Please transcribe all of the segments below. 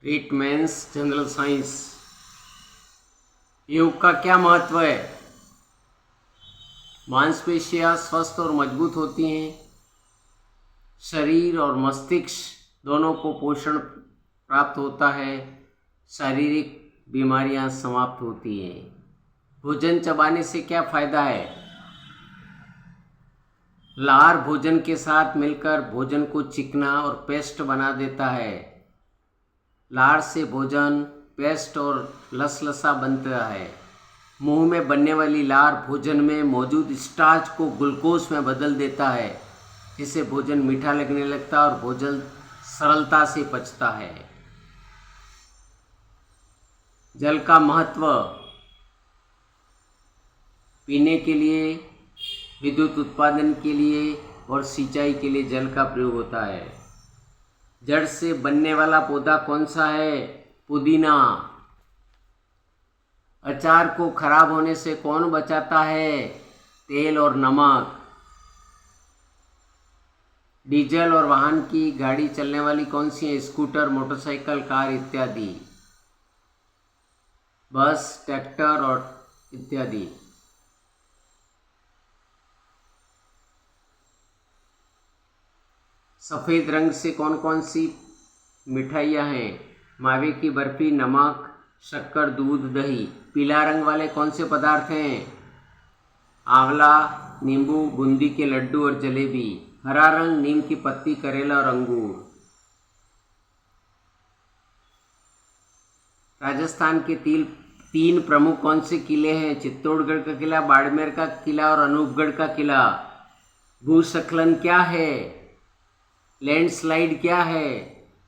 Treatments general science. योग का क्या महत्व है? मांसपेशियां स्वस्थ और मजबूत होती हैं। शरीर और मस्तिष्क दोनों को पोषण प्राप्त होता है। शारीरिक बीमारियां समाप्त होती हैं। भोजन चबाने से क्या फायदा है? लार भोजन के साथ मिलकर भोजन को चिकना और पेस्ट बना देता है। लार से भोजन पेस्ट और लसलसा बनता है। मुंह में बनने वाली लार भोजन में मौजूद स्टार्च को ग्लूकोज में बदल देता है, जिससे भोजन मीठा लगने लगता है और भोजन सरलता से पचता है। जल का महत्व। पीने के लिए, विद्युत उत्पादन के लिए और सिंचाई के लिए जल का प्रयोग होता है। जड़ से बनने वाला पौधा कौन सा है? पुदीना। अचार को खराब होने से कौन बचाता है? तेल और नमक। डीजल और वाहन की गाड़ी चलने वाली कौन सी है? स्कूटर, मोटरसाइकिल, कार इत्यादि। बस, ट्रैक्टर और इत्यादि। सफ़ेद रंग से कौन कौन सी मिठाइयाँ हैं? मावे की बर्फी, नमक, शक्कर, दूध, दही। पीला रंग वाले कौन से पदार्थ हैं? आंवला, नींबू, बूंदी के लड्डू और जलेबी। हरा रंग नीम की पत्ती, करेला और अंगूर। राजस्थान के तीन प्रमुख कौन से किले हैं? चित्तौड़गढ़ का किला, बाड़मेर का किला और अनूपगढ़ का किला। भूस्खलन क्या है? लैंडस्लाइड क्या है?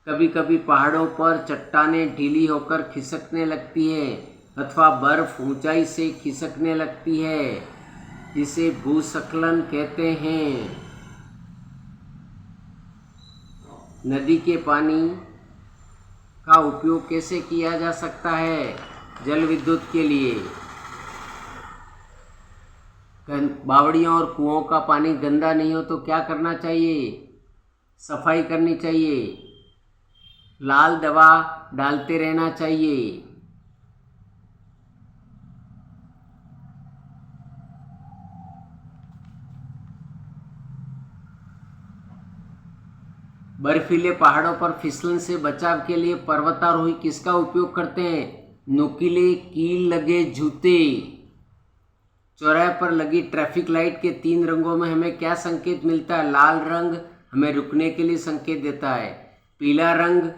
कभी कभी पहाड़ों पर चट्टानें ढीली होकर खिसकने लगती है अथवा बर्फ ऊंचाई से खिसकने लगती है, जिसे भूस्खलन कहते हैं। नदी के पानी का उपयोग कैसे किया जा सकता है? जल विद्युत के लिए। बावड़ियों और कुओं का पानी गंदा नहीं हो तो क्या करना चाहिए? सफाई करनी चाहिए। लाल दवा डालते रहना चाहिए। बर्फीले पहाड़ों पर फिसलन से बचाव के लिए पर्वतारोही किसका उपयोग करते हैं? नुकीले कील लगे जूते। चौराहे पर लगी ट्रैफिक लाइट के 3 रंगों में हमें क्या संकेत मिलता है? लाल रंग हमें रुकने के लिए संकेत देता है। पीला रंग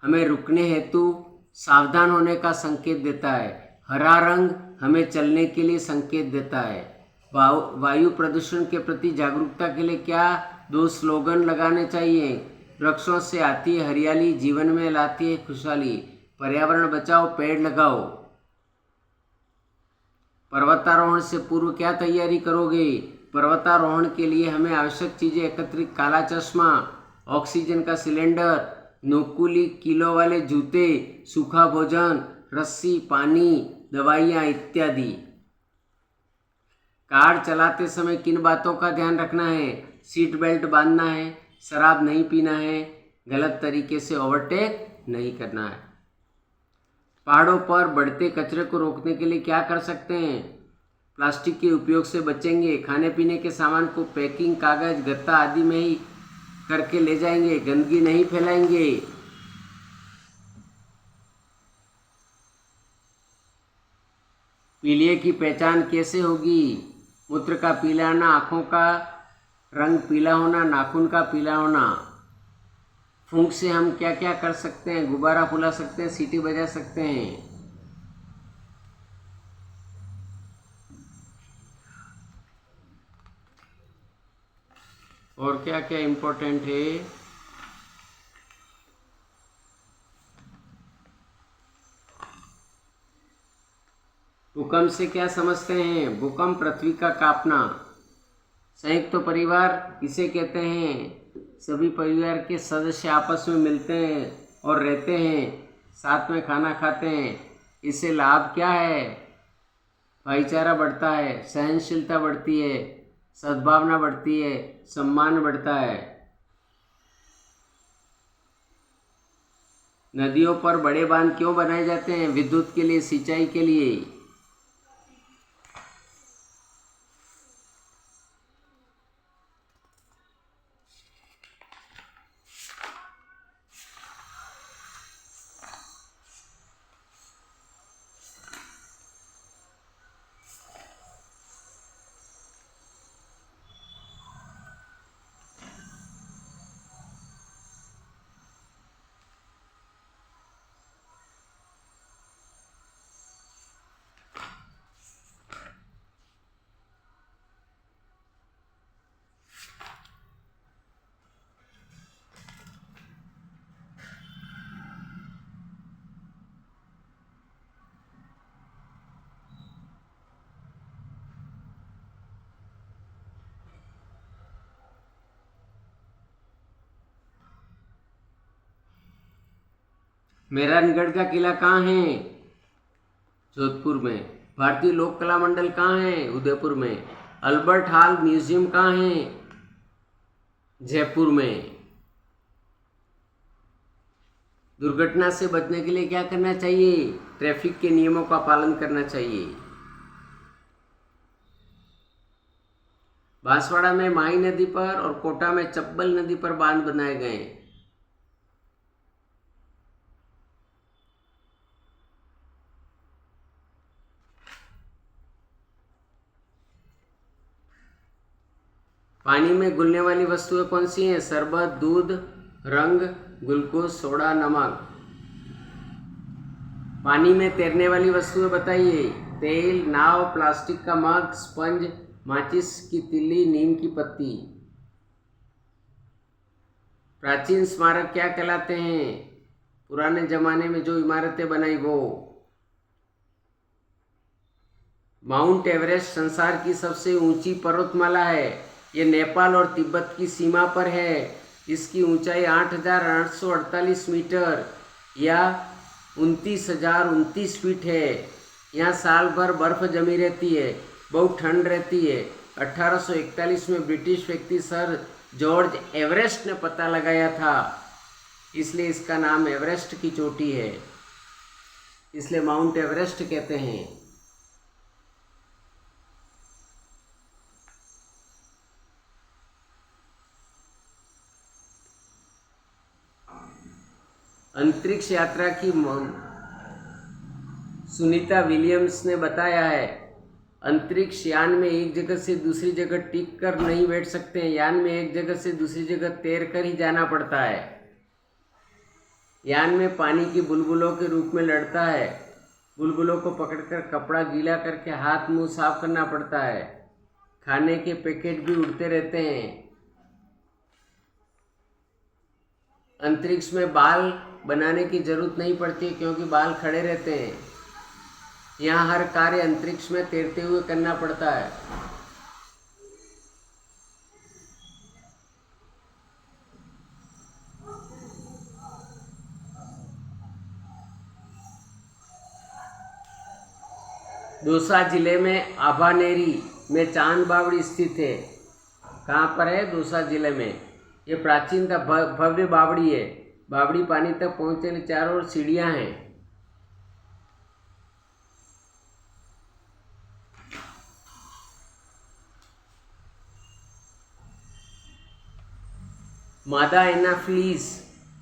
हमें रुकने हेतु सावधान होने का संकेत देता है। हरा रंग हमें चलने के लिए संकेत देता है। वायु प्रदूषण के प्रति जागरूकता के लिए क्या 2 स्लोगन लगाने चाहिए? वृक्षों से आती है हरियाली, जीवन में लाती है खुशहाली। पर्यावरण बचाओ, पेड़ लगाओ। पर्वतारोहण से पूर्व क्या तैयारी करोगे? पर्वतारोहण के लिए हमें आवश्यक चीज़ें एकत्रित: काला चश्मा, ऑक्सीजन का सिलेंडर, नुकीली कीलों वाले जूते, सूखा भोजन, रस्सी, पानी, दवाइयाँ इत्यादि। कार चलाते समय किन बातों का ध्यान रखना है? सीट बेल्ट बांधना है, शराब नहीं पीना है, गलत तरीके से ओवरटेक नहीं करना है। पहाड़ों पर बढ़ते कचरे को रोकने के लिए क्या कर सकते हैं? प्लास्टिक के उपयोग से बचेंगे। खाने पीने के सामान को पैकिंग कागज, गत्ता आदि में ही करके ले जाएंगे। गंदगी नहीं फैलाएंगे। पीलिया की पहचान कैसे होगी? मूत्र का पीला होना, आँखों का रंग पीला होना, नाखून का पीला होना। फूंक से हम क्या क्या कर सकते हैं? गुब्बारा फुला सकते हैं, सीटी बजा सकते हैं। और क्या क्या इम्पोर्टेंट है? भूकंप से क्या समझते हैं? भूकंप पृथ्वी का कांपना। संयुक्त परिवार किसे कहते हैं? सभी परिवार के सदस्य आपस में मिलते हैं और रहते हैं, साथ में खाना खाते हैं। इससे लाभ क्या है? भाईचारा बढ़ता है, सहनशीलता बढ़ती है, सद्भावना बढ़ती है, सम्मान बढ़ता है। नदियों पर बड़े बांध क्यों बनाए जाते हैं? विद्युत के लिए, सिंचाई के लिए। मेहरानगढ़ का किला कहाँ है? जोधपुर में। भारतीय लोक कला मंडल कहाँ है? उदयपुर में। अल्बर्ट हॉल म्यूजियम कहाँ है? जयपुर में। दुर्घटना से बचने के लिए क्या करना चाहिए? ट्रैफिक के नियमों का पालन करना चाहिए। बांसवाड़ा में माही नदी पर और कोटा में चंबल नदी पर बांध बनाए गए। पानी में घुलने वाली वस्तुएं कौन सी हैं? शरबत, दूध, रंग, ग्लूकोज, सोडा, नमक। पानी में तैरने वाली वस्तुएं बताइए। तेल, नाव, प्लास्टिक का मग, स्पंज, माचिस की तिल्ली, नीम की पत्ती। प्राचीन स्मारक क्या कहलाते हैं? पुराने जमाने में जो इमारतें बनाई वो। माउंट एवरेस्ट संसार की सबसे ऊंची पर्वतमाला है। ये नेपाल और तिब्बत की सीमा पर है। इसकी ऊंचाई 8,848 मीटर या 29,029 फीट है। यहाँ साल भर बर्फ जमी रहती है, बहुत ठंड रहती है। 1841 में ब्रिटिश व्यक्ति सर जॉर्ज एवरेस्ट ने पता लगाया था, इसलिए इसका नाम एवरेस्ट की चोटी है, इसलिए माउंट एवरेस्ट कहते हैं। अंतरिक्ष यात्रा की सुनीता विलियम्स ने बताया है, अंतरिक्ष यान में एक जगह से दूसरी जगह टिक कर नहीं बैठ सकते हैं। यान में एक जगह से दूसरी जगह तैर कर ही जाना पड़ता है। यान में पानी की बुलबुलों के रूप में लड़ता है। बुलबुलों को पकड़कर कपड़ा गीला करके हाथ मुंह साफ करना पड़ता है। खाने के पैकेट भी उड़ते रहते हैं। अंतरिक्ष में बाल बनाने की जरूरत नहीं पड़ती क्योंकि बाल खड़े रहते हैं। यहाँ हर कार्य अंतरिक्ष में तैरते हुए करना पड़ता है। दौसा जिले में आभानेरी में चांद बावड़ी स्थित है। कहाँ पर है? दौसा जिले में। ये प्राचीन भव्य बावड़ी है। बावड़ी पानी तक पहुँचने के चारों ओर सीढ़ियाँ हैं। मादा एनाफिलीज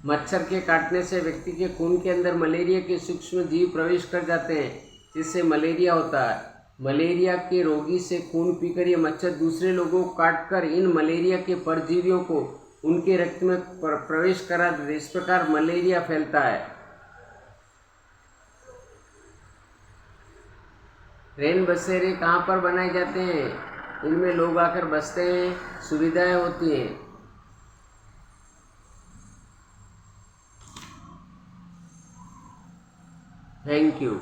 मच्छर के काटने से व्यक्ति के खून के अंदर मलेरिया के सूक्ष्म जीव प्रवेश कर जाते हैं, जिससे मलेरिया होता है। मलेरिया के रोगी से खून पीकर ये मच्छर दूसरे लोगों को काटकर इन मलेरिया के परजीवियों को उनके रक्त में प्रवेश करा देते हैं। इस प्रकार मलेरिया फैलता है। रैन बसेरे कहाँ पर बनाए जाते हैं? इनमें लोग आकर बसते हैं, सुविधाएं होती हैं। Thank you.